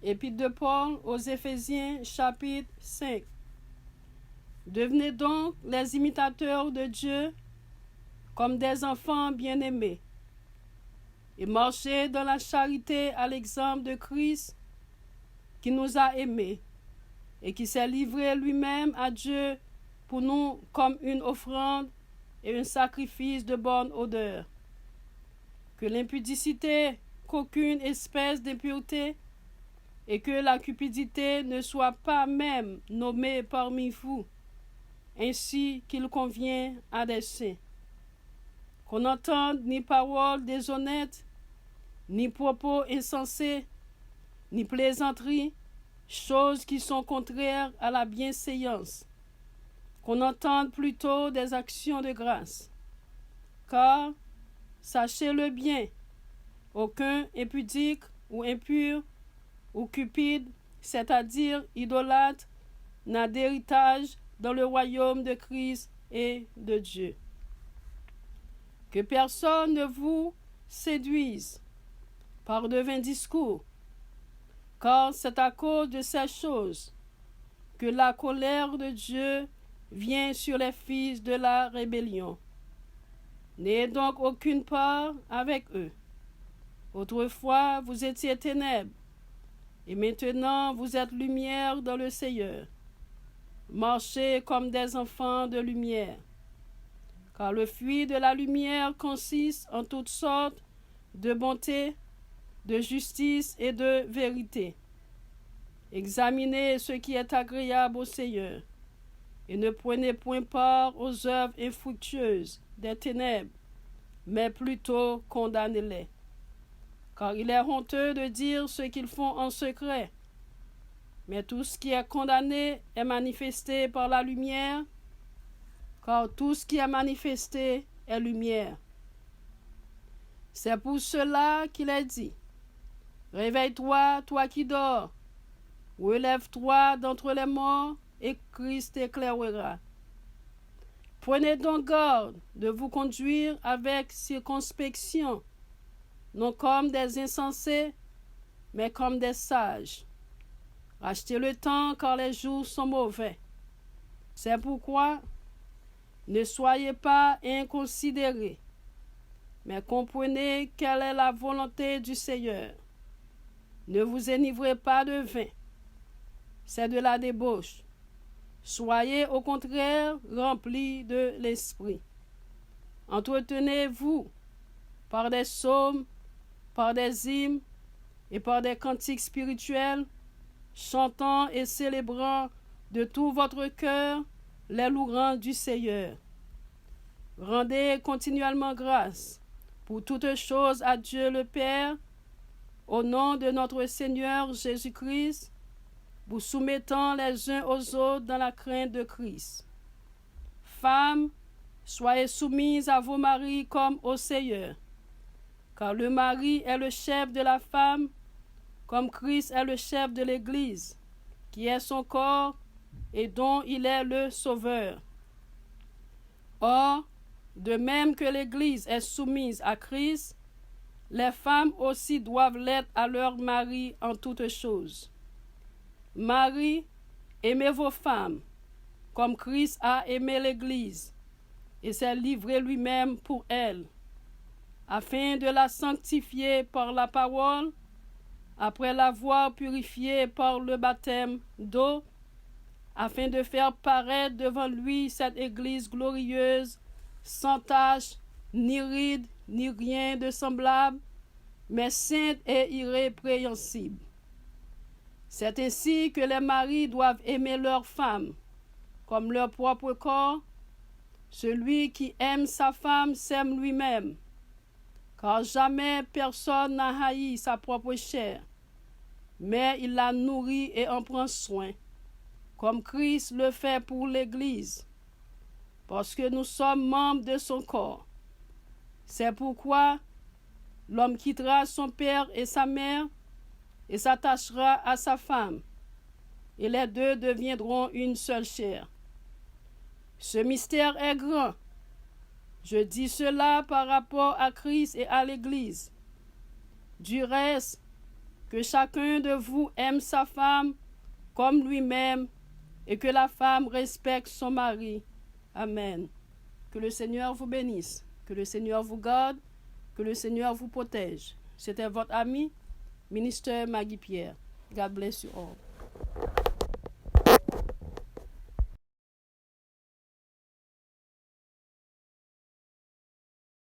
Épître de Paul aux Éphésiens, chapitre 5. Devenez donc les imitateurs de Dieu comme des enfants bien-aimés et marchez dans la charité à l'exemple de Christ qui nous a aimés et qui s'est livré lui-même à Dieu pour nous comme une offrande et un sacrifice de bonne odeur. Que l'impudicité, qu'aucune espèce d'impureté et que la cupidité ne soit pas même nommée parmi vous, ainsi qu'il convient à des saints. Qu'on n'entende ni paroles déshonnêtes, ni propos insensés, ni plaisanteries, choses qui sont contraires à la bienséance. Qu'on entende plutôt des actions de grâce. Car, sachez-le bien, aucun impudique ou impur ou cupide, c'est-à-dire idolâtre, n'a d'héritage dans le royaume de Christ et de Dieu. Que personne ne vous séduise par de vains discours, car c'est à cause de ces choses que la colère de Dieu vient sur les fils de la rébellion. N'ayez donc aucune part avec eux. Autrefois, vous étiez ténèbres, et maintenant vous êtes lumière dans le Seigneur. Marchez comme des enfants de lumière, car le fruit de la lumière consiste en toutes sortes de bonté, de justice et de vérité. Examinez ce qui est agréable au Seigneur, et ne prenez point part aux œuvres infructueuses des ténèbres, mais plutôt condamnez-les. Car il est honteux de dire ce qu'ils font en secret. Mais tout ce qui est condamné est manifesté par la lumière, car tout ce qui est manifesté est lumière. C'est pour cela qu'il est dit, « Réveille-toi, toi qui dors, relève-toi d'entre les morts, et Christ t'éclairera. » Prenez donc garde de vous conduire avec circonspection, non comme des insensés, mais comme des sages. Achetez le temps car les jours sont mauvais. C'est pourquoi ne soyez pas inconsidérés, mais comprenez quelle est la volonté du Seigneur. Ne vous enivrez pas de vin, c'est de la débauche. Soyez au contraire remplis de l'esprit. Entretenez-vous par des psaumes, par des hymnes et par des cantiques spirituels, chantant et célébrant de tout votre cœur les louanges du Seigneur. Rendez continuellement grâce pour toutes choses à Dieu le Père, au nom de notre Seigneur Jésus-Christ, vous soumettant les uns aux autres dans la crainte de Christ. Femmes, soyez soumises à vos maris comme au Seigneur, car le mari est le chef de la femme, comme Christ est le chef de l'Église, qui est son corps et dont il est le sauveur. Or, de même que l'Église est soumise à Christ, les femmes aussi doivent l'être à leur mari en toutes choses. Maris, aimez vos femmes, comme Christ a aimé l'Église, et s'est livré lui-même pour elle, afin de la sanctifier par la parole, après l'avoir purifiée par le baptême d'eau, afin de faire paraître devant lui cette Église glorieuse, sans tache, ni ride, ni rien de semblable, mais sainte et irrépréhensible. C'est ainsi que les maris doivent aimer leurs femmes, comme leur propre corps. Celui qui aime sa femme s'aime lui-même, car jamais personne n'a haï sa propre chair, mais il la nourrit et en prend soin, comme Christ le fait pour l'Église, parce que nous sommes membres de son corps. C'est pourquoi l'homme quittera son père et sa mère et s'attachera à sa femme, et les deux deviendront une seule chair. Ce mystère est grand. Je dis cela par rapport à Christ et à l'Église. Du reste, Que chacun de vous aime sa femme comme lui-même et que la femme respecte son mari. Amen. Que le Seigneur vous bénisse, que le Seigneur vous garde, que le Seigneur vous protège. C'était votre ami, ministère Maggie Pierre. God bless you all.